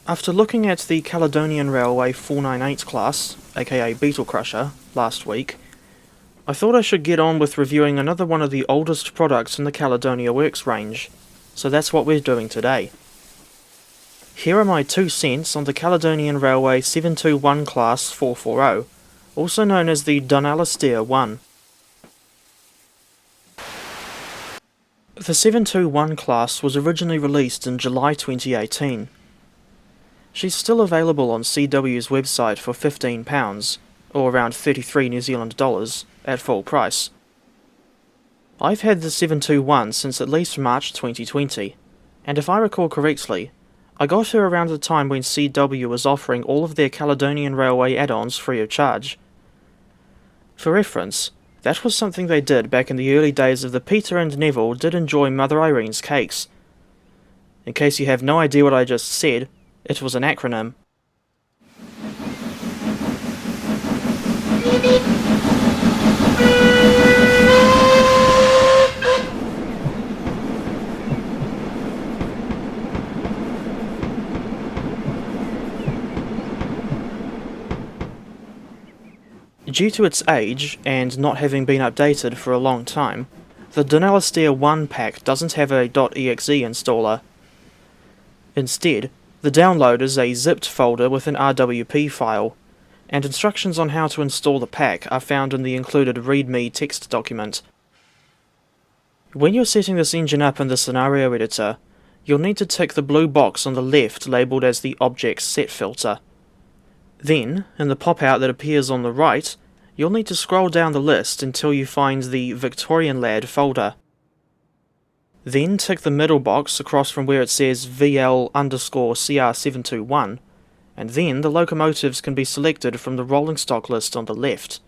After looking at the Caledonian Railway 498 class, aka Beetle Crusher, last week, I thought I should get on with reviewing another one of the oldest products in the Caledonia Works range, so that's what we're doing today. Here are my 2 cents on the Caledonian Railway 721 class 440, also known as the Dunalastair 1. The 721 class was originally released in July 2018. She's still available on CW's website for £15, or around 33 New Zealand dollars, at full price. I've had the 721 since at least March 2020, and if I recall correctly, I got her around the time when CW was offering all of their Caledonian Railway add-ons free of charge. For reference, that was something they did back in the early days of the Peter and Neville Did Enjoy Mother Irene's Cakes. In case you have no idea what I just said, it was an acronym. Due to its age, and not having been updated for a long time, the Dunalastair 1 pack doesn't have a .exe installer. Instead, the download is a zipped folder with an RWP file, and instructions on how to install the pack are found in the included README text document. When you're setting this engine up in the scenario editor, you'll need to tick the blue box on the left labelled as the Object Set filter. Then, in the pop-out that appears on the right, you'll need to scroll down the list until you find the Victorian Lad folder. Then tick the middle box across from where it says VL_CR721, and then the locomotives can be selected from the rolling stock list on the left.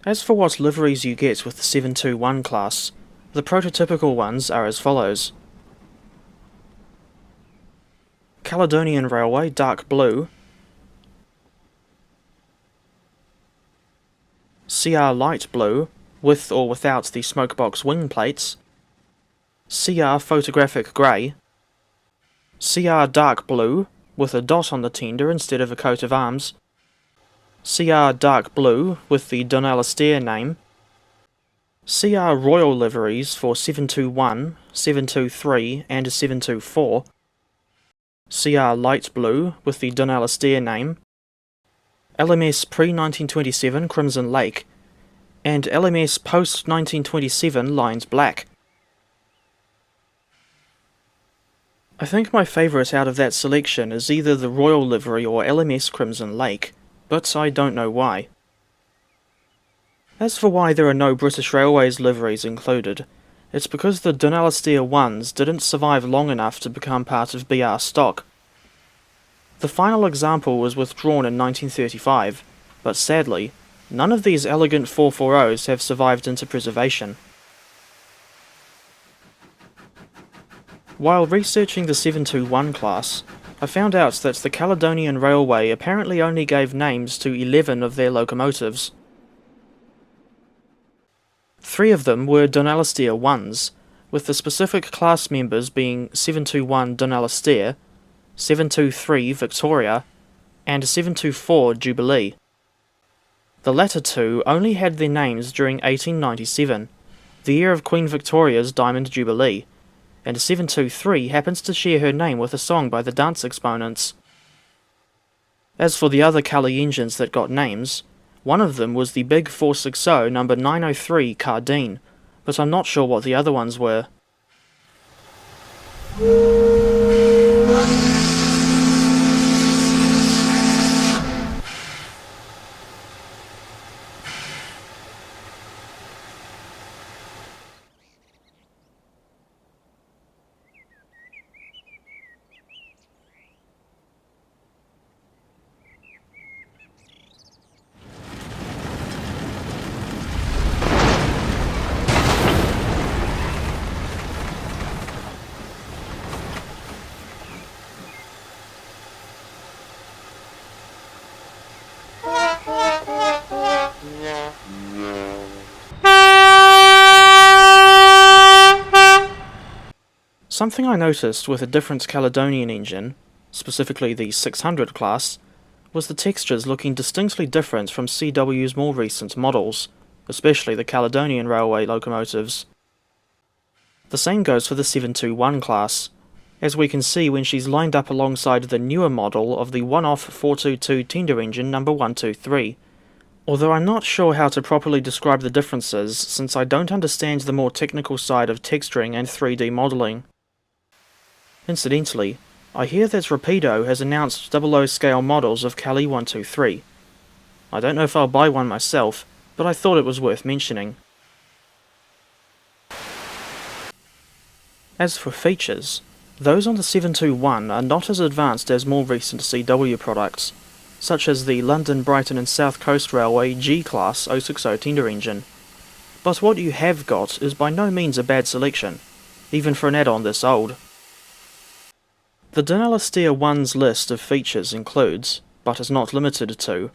As for what liveries you get with the 721 class, the prototypical ones are as follows. Caledonian Railway dark blue, CR light blue, with or without the smokebox wing plates, CR photographic grey, CR dark blue, with a dot on the tender instead of a coat of arms, CR dark blue with the Dunalastair name, CR royal liveries for 721, 723 and 724, CR light blue with the Dunalastair name, LMS pre-1927 Crimson Lake, and LMS post-1927 Lines Black. I think my favourite out of that selection is either the royal livery or LMS Crimson Lake, but I don't know why. As for why there are no British Railways liveries included, it's because the Dunalastair 1s didn't survive long enough to become part of BR stock. The final example was withdrawn in 1935, but sadly, none of these elegant 440s have survived into preservation. While researching the 721 class, I found out that the Caledonian Railway apparently only gave names to 11 of their locomotives. 3 of them were Dunalastair 1s, with the specific class members being 721 Dunalastair, 723 Victoria, and 724 Jubilee. The latter 2 only had their names during 1897, the year of Queen Victoria's Diamond Jubilee, and 723 happens to share her name with a song by the Dance Exponents. As for the other Cali engines that got names, one of them was the big 460 number 903 Cardine, but I'm not sure what the other ones were. Something I noticed with a different Caledonian engine, specifically the 600 class, was the textures looking distinctly different from CW's more recent models, especially the Caledonian Railway locomotives. The same goes for the 721 class, as we can see when she's lined up alongside the newer model of the one-off 422 tender engine number 123, although I'm not sure how to properly describe the differences since I don't understand the more technical side of texturing and 3D modelling. Incidentally, I hear that Rapido has announced 00 scale models of Cali 123. I don't know if I'll buy one myself, but I thought it was worth mentioning. As for features, those on the 721 are not as advanced as more recent CW products, such as the London, Brighton and South Coast Railway G-Class 060 tender engine. But what you have got is by no means a bad selection, even for an add-on this old. The Dunalastair 1's list of features includes, but is not limited to,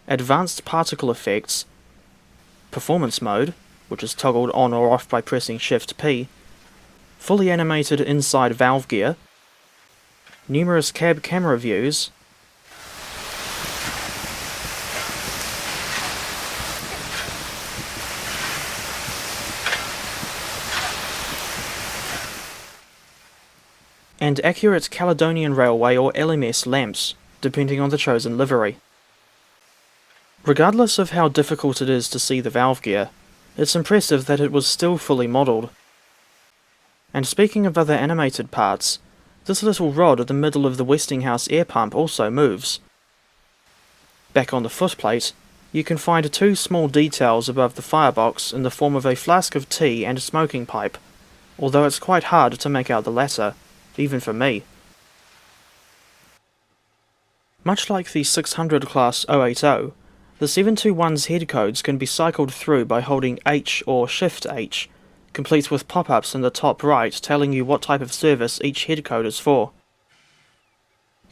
advanced particle effects, performance mode, which is toggled on or off by pressing Shift P, fully animated inside valve gear, numerous cab camera views, and accurate Caledonian Railway or LMS lamps, depending on the chosen livery. Regardless of how difficult it is to see the valve gear, it's impressive that it was still fully modelled. And speaking of other animated parts, this little rod at the middle of the Westinghouse air pump also moves. Back on the footplate, you can find two small details above the firebox in the form of a flask of tea and a smoking pipe, although it's quite hard to make out the latter, even for me. Much like the 600 class 080, the 721's head codes can be cycled through by holding H or Shift H, complete with pop-ups in the top right telling you what type of service each head code is for.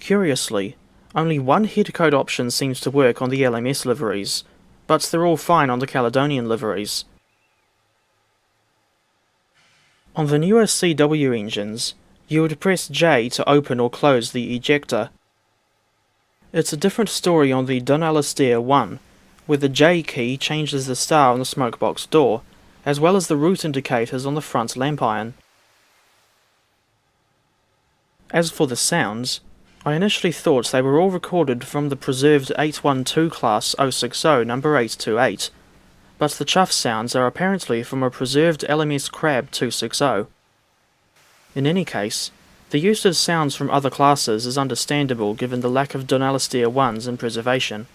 Curiously, only one head code option seems to work on the LMS liveries, but they're all fine on the Caledonian liveries. On the newer CW engines, you would press J to open or close the ejector. It's a different story on the Dunalastair 1, where the J key changes the star on the smokebox door, as well as the route indicators on the front lamp iron. As for the sounds, I initially thought they were all recorded from the preserved 812 class 060 number 828, but the chuff sounds are apparently from a preserved LMS Crab 260. In any case, the use of sounds from other classes is understandable given the lack of Dunalastair 1s in preservation.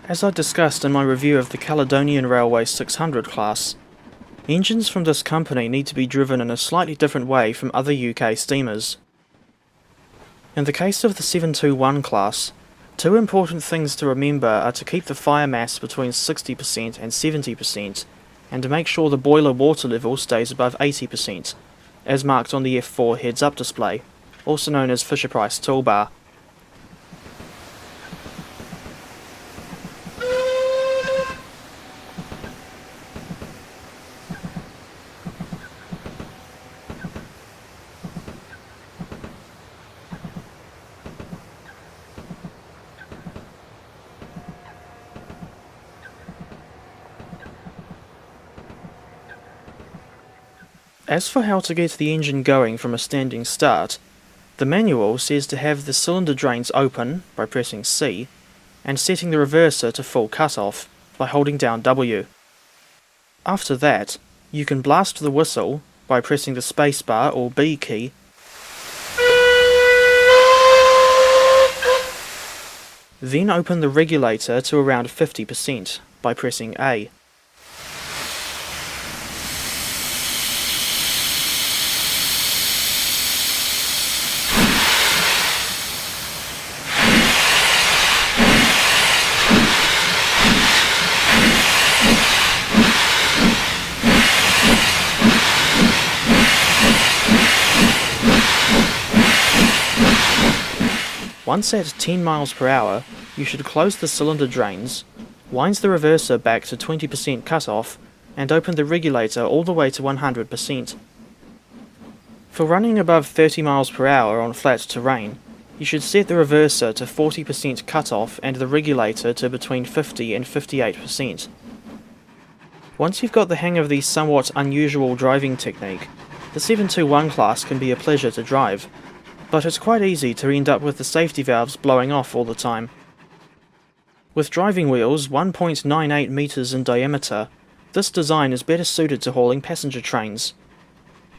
As I discussed in my review of the Caledonian Railway 600 class, engines from this company need to be driven in a slightly different way from other UK steamers. In the case of the 721 class, two important things to remember are to keep the fire mass between 60% and 70%, and to make sure the boiler water level stays above 80%, as marked on the F4 heads-up display, also known as Fisher-Price toolbar. As for how to get the engine going from a standing start, the manual says to have the cylinder drains open by pressing C, and setting the reverser to full cutoff by holding down W. After that, You can blast the whistle by pressing the spacebar or B key, then open the regulator to around 50% by pressing A. Once at 10 miles per hour, you should close the cylinder drains, wind the reverser back to 20% cutoff, and open the regulator all the way to 100%. For running above 30 miles per hour on flat terrain, you should set the reverser to 40% cutoff and the regulator to between 50 and 58%. Once you've got the hang of the somewhat unusual driving technique, the 721 class can be a pleasure to drive, but it's quite easy to end up with the safety valves blowing off all the time. With driving wheels 1.98 meters in diameter, this design is better suited to hauling passenger trains.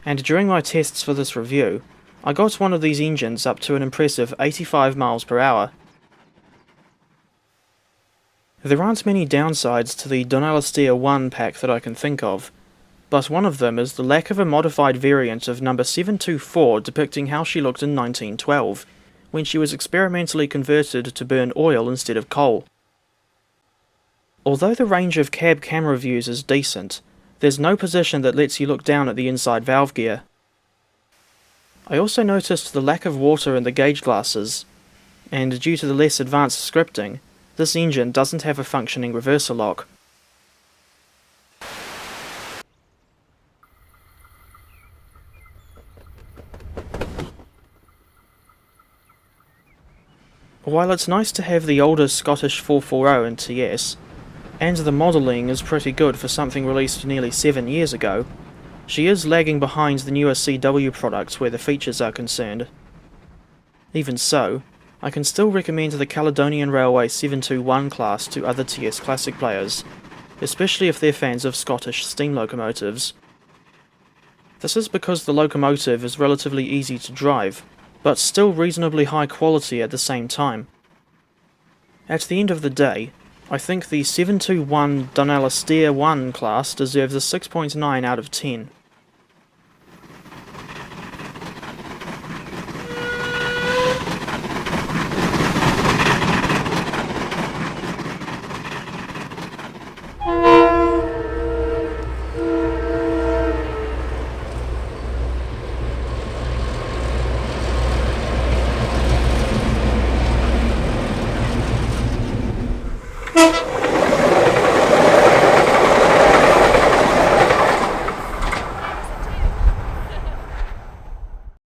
And during my tests for this review, I got one of these engines up to an impressive 85 miles per hour. There aren't many downsides to the Dunalastair 1 pack that I can think of, but one of them is the lack of a modified variant of number 724 depicting how she looked in 1912, when she was experimentally converted to burn oil instead of coal. Although the range of cab camera views is decent, there's no position that lets you look down at the inside valve gear. I also noticed the lack of water in the gauge glasses, and due to the less advanced scripting, this engine doesn't have a functioning reverser lock. While it's nice to have the older Scottish 440 in TS, and the modelling is pretty good for something released nearly 7 years ago, she is lagging behind the newer CW products where the features are concerned. Even so, I can still recommend the Caledonian Railway 721 class to other TS Classic players, especially if they're fans of Scottish steam locomotives. This is because the locomotive is relatively easy to drive, but still reasonably high quality at the same time. At the end of the day, I think the 721 Dunalastair 1 class deserves a 6.9 out of 10.